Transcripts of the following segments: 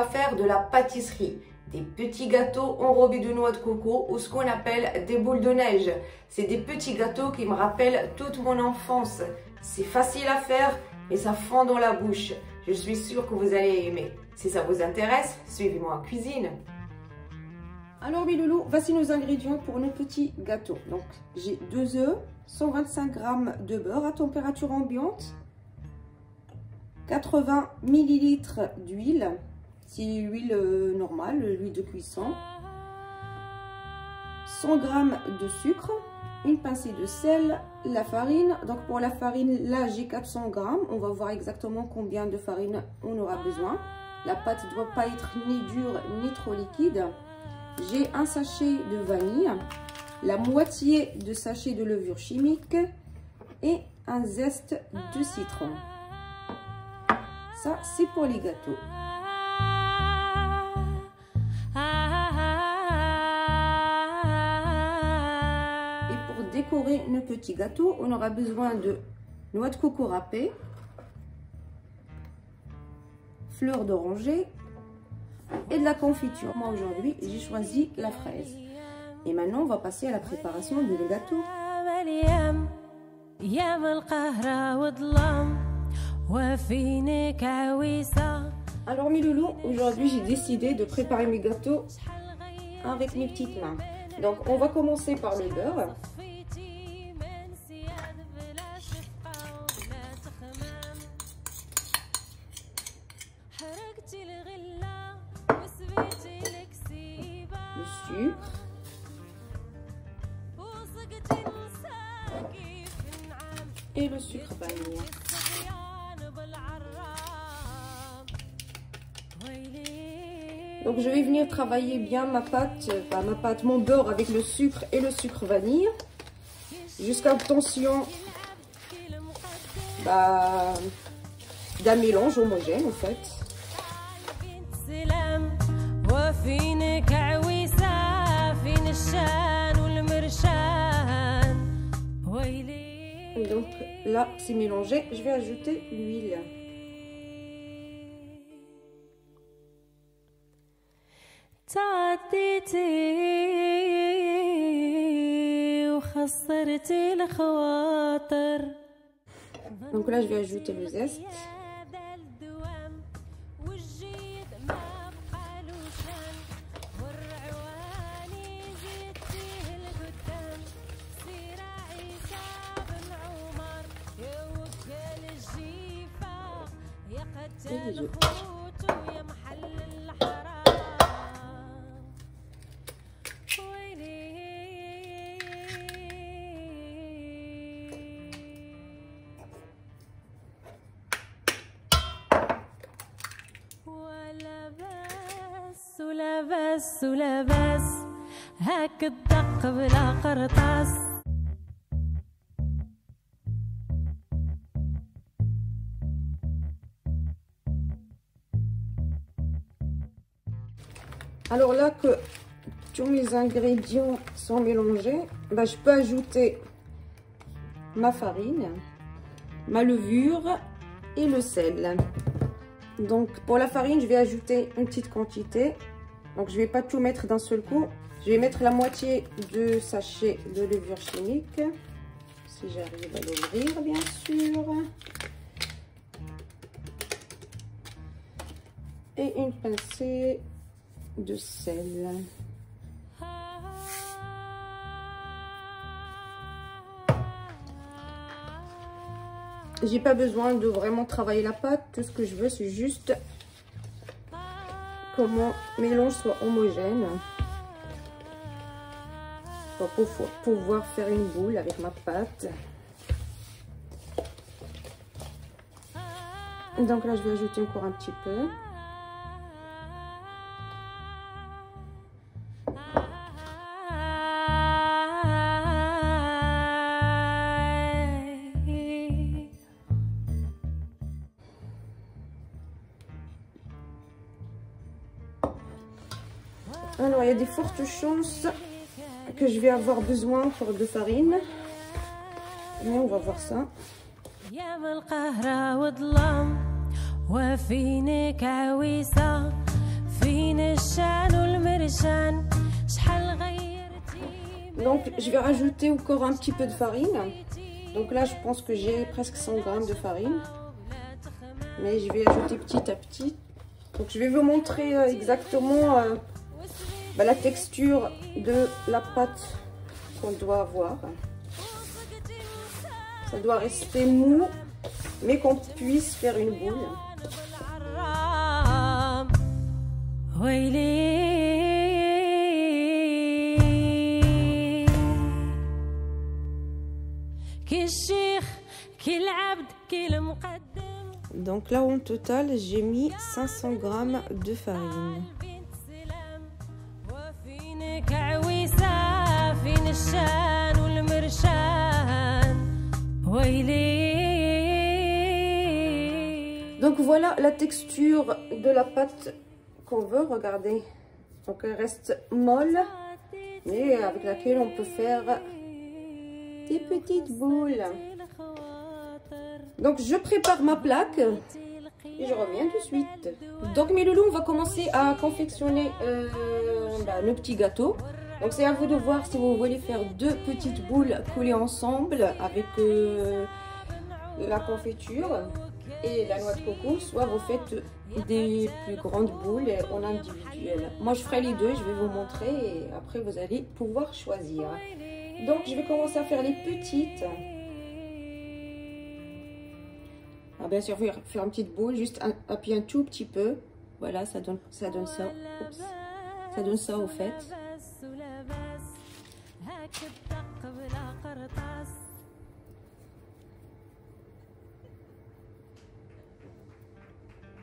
va faire de la pâtisserie. Des petits gâteaux enrobés de noix de coco ou ce qu'on appelle des boules de neige. C'est des petits gâteaux qui me rappellent toute mon enfance. C'est facile à faire et ça fond dans la bouche. Je suis sûre que vous allez aimer. Si ça vous intéresse, suivez-moi en cuisine. Alors mes loulous, voici nos ingrédients pour nos petits gâteaux. Donc j'ai 2 œufs, 125 g de beurre à température ambiante, 80 ml d'huile, c'est l'huile normale, l'huile de cuisson, 100 g de sucre, une pincée de sel, la farine. Donc pour la farine, là j'ai 400 g. On va voir exactement combien de farine on aura besoin. La pâte ne doit pas être ni dure ni trop liquide. J'ai un sachet de vanille, la moitié de sachet de levure chimique et un zeste de citron. Ça, c'est pour les gâteaux. Et pour décorer nos petits gâteaux, on aura besoin de noix de coco râpée, fleurs d'oranger et de la confiture. Moi aujourd'hui j'ai choisi la fraise. Et maintenant on va passer à la préparation de le gâteau. Alors mes loulous, aujourd'hui j'ai décidé de préparer mes gâteaux avec mes petites mains. Donc on va commencer par le beurre. Le sucre, et le sucre vanille. Donc je vais venir travailler bien ma pâte, mon beurre avec le sucre et le sucre vanille jusqu'à l'obtention d'un mélange homogène en fait. Donc là c'est mélangé, je vais ajouter l'huile. Donc là je vais ajouter le zeste. Et les œufs. ولا بس هاك الدق بلا قرطاس. Alors là que tous mes ingrédients sont mélangés, je peux ajouter ma farine, ma levure et le sel. Donc pour la farine, je vais ajouter une petite quantité. Donc je vais pas tout mettre d'un seul coup. Je vais mettre la moitié de sachet de levure chimique. Si j'arrive à l'ouvrir, bien sûr. Et une pincée de sel. J'ai pas besoin de vraiment travailler la pâte. Tout ce que je veux, c'est juste que mon mélange soit homogène pour pouvoir faire une boule avec ma pâte. Donc là, je vais ajouter encore un petit peu. Alors, il y a des fortes chances que je vais avoir besoin encore de farine. Mais on va voir ça. Donc je vais rajouter encore un petit peu de farine. Donc là je pense que j'ai presque 100 g de farine. Mais je vais ajouter petit à petit. Donc je vais vous montrer exactement la texture de la pâte qu'on doit avoir. Ça doit rester mou, mais qu'on puisse faire une boule. Donc là en total j'ai mis 500 g de farine. Donc voilà la texture de la pâte qu'on veut, regardez. Donc elle reste molle, mais avec laquelle on peut faire des petites boules. Donc je prépare ma plaque et je reviens tout de suite. Donc mes loulous, on va commencer à confectionner le petit gâteau. Donc c'est à vous de voir si vous voulez faire deux petites boules collées ensemble avec la confiture et la noix de coco, soit vous faites des plus grandes boules en individuel. Moi je ferai les deux, je vais vous montrer et après vous allez pouvoir choisir. Donc je vais commencer à faire les petites. Bien sûr, je vais faire une petite boule, juste appuyer un tout petit peu. Voilà, ça donne ça. Oups. Ça donne ça au fait.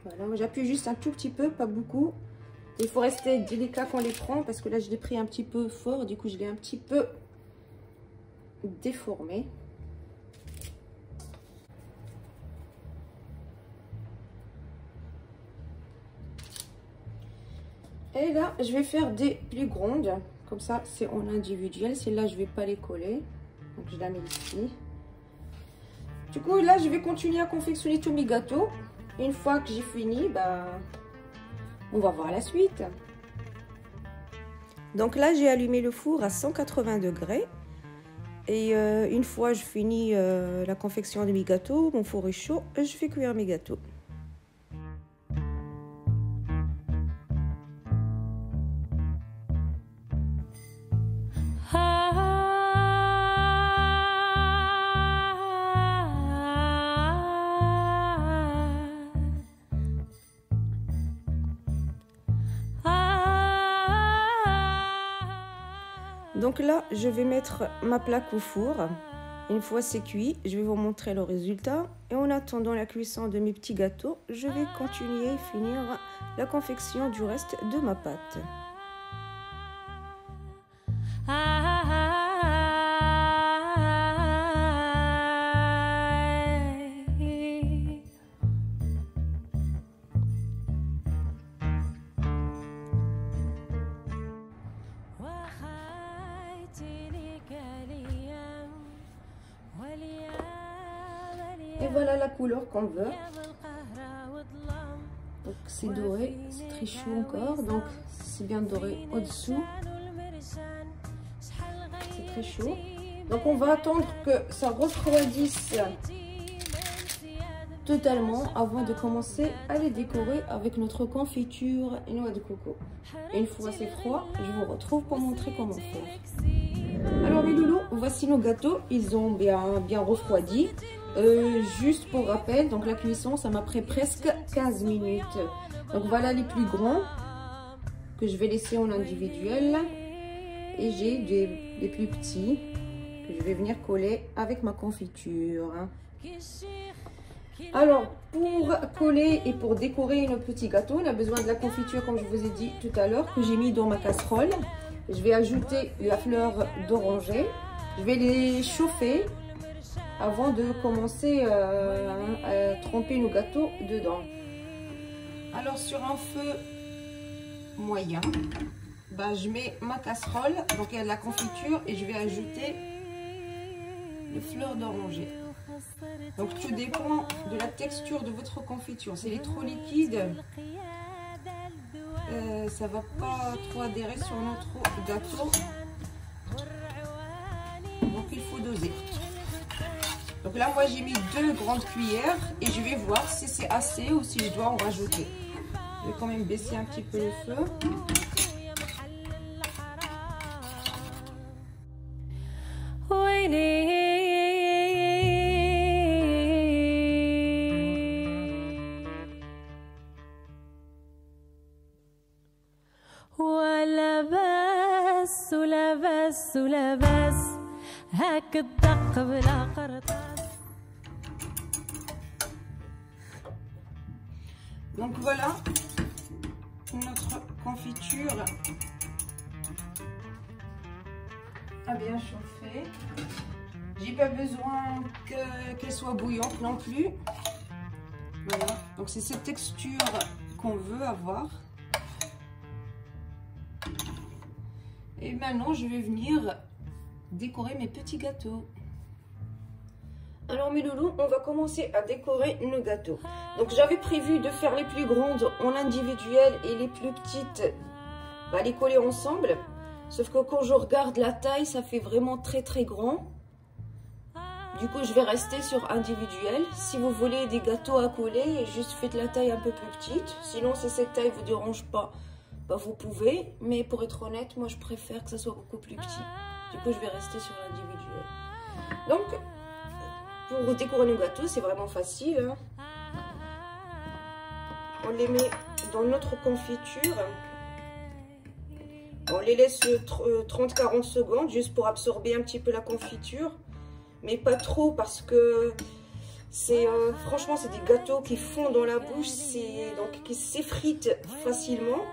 Voilà, j'appuie juste un tout petit peu, pas beaucoup. Il faut rester délicat quand on les prend parce que là je l'ai pris un petit peu fort, du coup je l'ai un petit peu déformé. Et là, je vais faire des plus grandes. Comme ça, c'est en individuel. Celle-là, je ne vais pas les coller. Donc, je la mets ici. Du coup, là, je vais continuer à confectionner tous mes gâteaux. Une fois que j'ai fini, on va voir la suite. Donc là, j'ai allumé le four à 180 degrés. Et une fois que je finis la confection de mes gâteaux, mon four est chaud, je fais cuire mes gâteaux. Donc là, je vais mettre ma plaque au four. Une fois c'est cuit, je vais vous montrer le résultat. Et en attendant la cuisson de mes petits gâteaux, je vais continuer et finir la confection du reste de ma pâte. Et voilà la couleur qu'on veut. Donc c'est doré, c'est très chaud encore, donc c'est bien doré au-dessous. C'est très chaud. Donc on va attendre que ça refroidisse totalement avant de commencer à les décorer avec notre confiture et noix de coco. Et une fois c'est froid, je vous retrouve pour montrer comment faire. Alors mes loulous, voici nos gâteaux, ils ont bien refroidi. Juste pour rappel, donc la cuisson ça m'a pris presque 15 minutes. Donc voilà les plus grands que je vais laisser en individuel. Et j'ai des plus petits que je vais venir coller avec ma confiture. Alors pour coller et pour décorer nos petits gâteaux, on a besoin de la confiture comme je vous ai dit tout à l'heure que j'ai mis dans ma casserole. Je vais ajouter la fleur d'oranger. Je vais les chauffer avant de commencer à tremper nos gâteaux dedans. Alors sur un feu moyen, je mets ma casserole, donc il y a de la confiture et je vais ajouter les fleurs d'oranger. Donc tout dépend de la texture de votre confiture. Si elle est trop liquide, ça va pas trop adhérer sur notre gâteau. Donc il faut doser. Donc là moi j'ai mis 2 grandes cuillères et je vais voir si c'est assez ou si je dois en rajouter. Je vais quand même baisser un petit peu le feu. ولا بس ولا بس ولا بس هاك الدق بلا قرطاس. Donc voilà notre confiture a bien chauffé. J'ai pas besoin qu'elle soit bouillante non plus. Voilà, donc c'est cette texture qu'on veut avoir. Et maintenant je vais venir décorer mes petits gâteaux. Alors mes loulous, on va commencer à décorer nos gâteaux. Donc j'avais prévu de faire les plus grandes en individuel et les plus petites, les coller ensemble. Sauf que quand je regarde la taille, ça fait vraiment très très grand. Du coup je vais rester sur individuel. Si vous voulez des gâteaux à coller, juste faites la taille un peu plus petite. Sinon si cette taille vous dérange pas, vous pouvez. Mais pour être honnête, moi je préfère que ça soit beaucoup plus petit. Du coup je vais rester sur l'individuel. Donc pour décorer nos gâteaux, c'est vraiment facile. Hein. On les met dans notre confiture. On les laisse 30-40 secondes juste pour absorber un petit peu la confiture. Mais pas trop parce que c'est franchement c'est des gâteaux qui fondent dans la bouche, donc qui s'effritent facilement.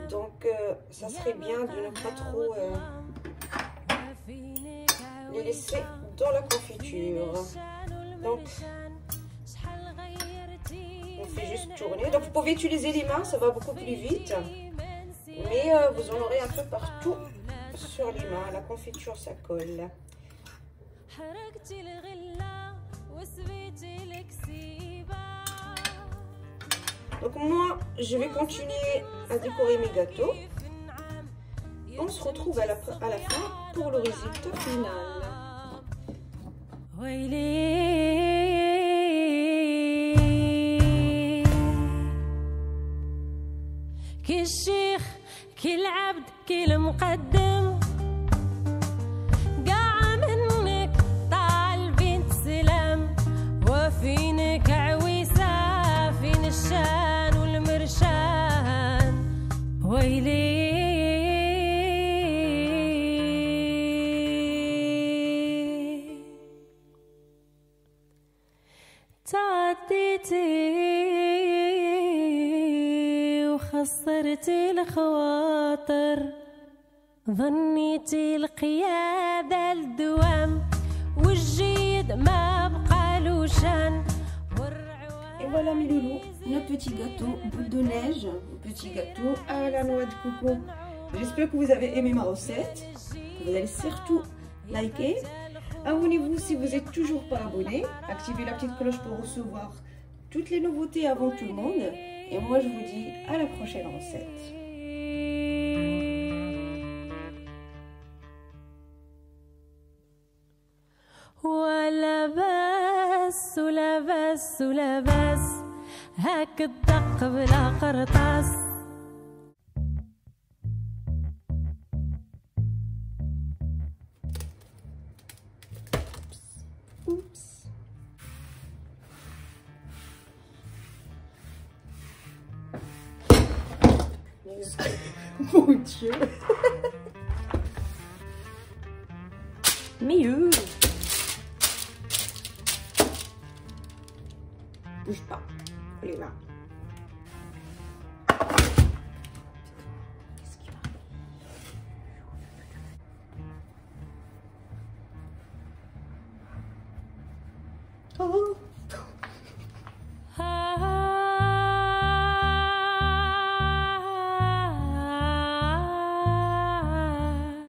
Donc ça serait bien de ne pas trop les laisser dans la confiture. Donc on fait juste tourner. Donc vous pouvez utiliser les mains, ça va beaucoup plus vite. Mais vous en aurez un peu partout sur les mains. La confiture ça colle. Donc moi je vais continuer à décorer mes gâteaux. On se retrouve à la fin pour le résultat final. كالشيخ كالعبد كالمقدم قاع منك طال بنت سلام وفينك عويسة فين الشان والمرشان ويلي تعديتي وخسرتي الخواطر ظنيتي القيادة الدوام والجيد ما بقالو شان. Et voilà mes loulous, notre petit gâteau boule de neige, petit gâteau à la noix de coco. J'espère que vous avez aimé ma recette, que vous allez surtout liker. Abonnez-vous si vous n'êtes toujours pas abonné, activez la petite cloche pour recevoir toutes les nouveautés avant tout le monde. Et moi je vous dis à la prochaine recette. ولا بس ولا بس ولا بس هاك الدق بلا قرطاس. Oups. Mon Dieu. Mieux. Bouge pas. Les mains. Qu'est-ce qu'il y a? Oh.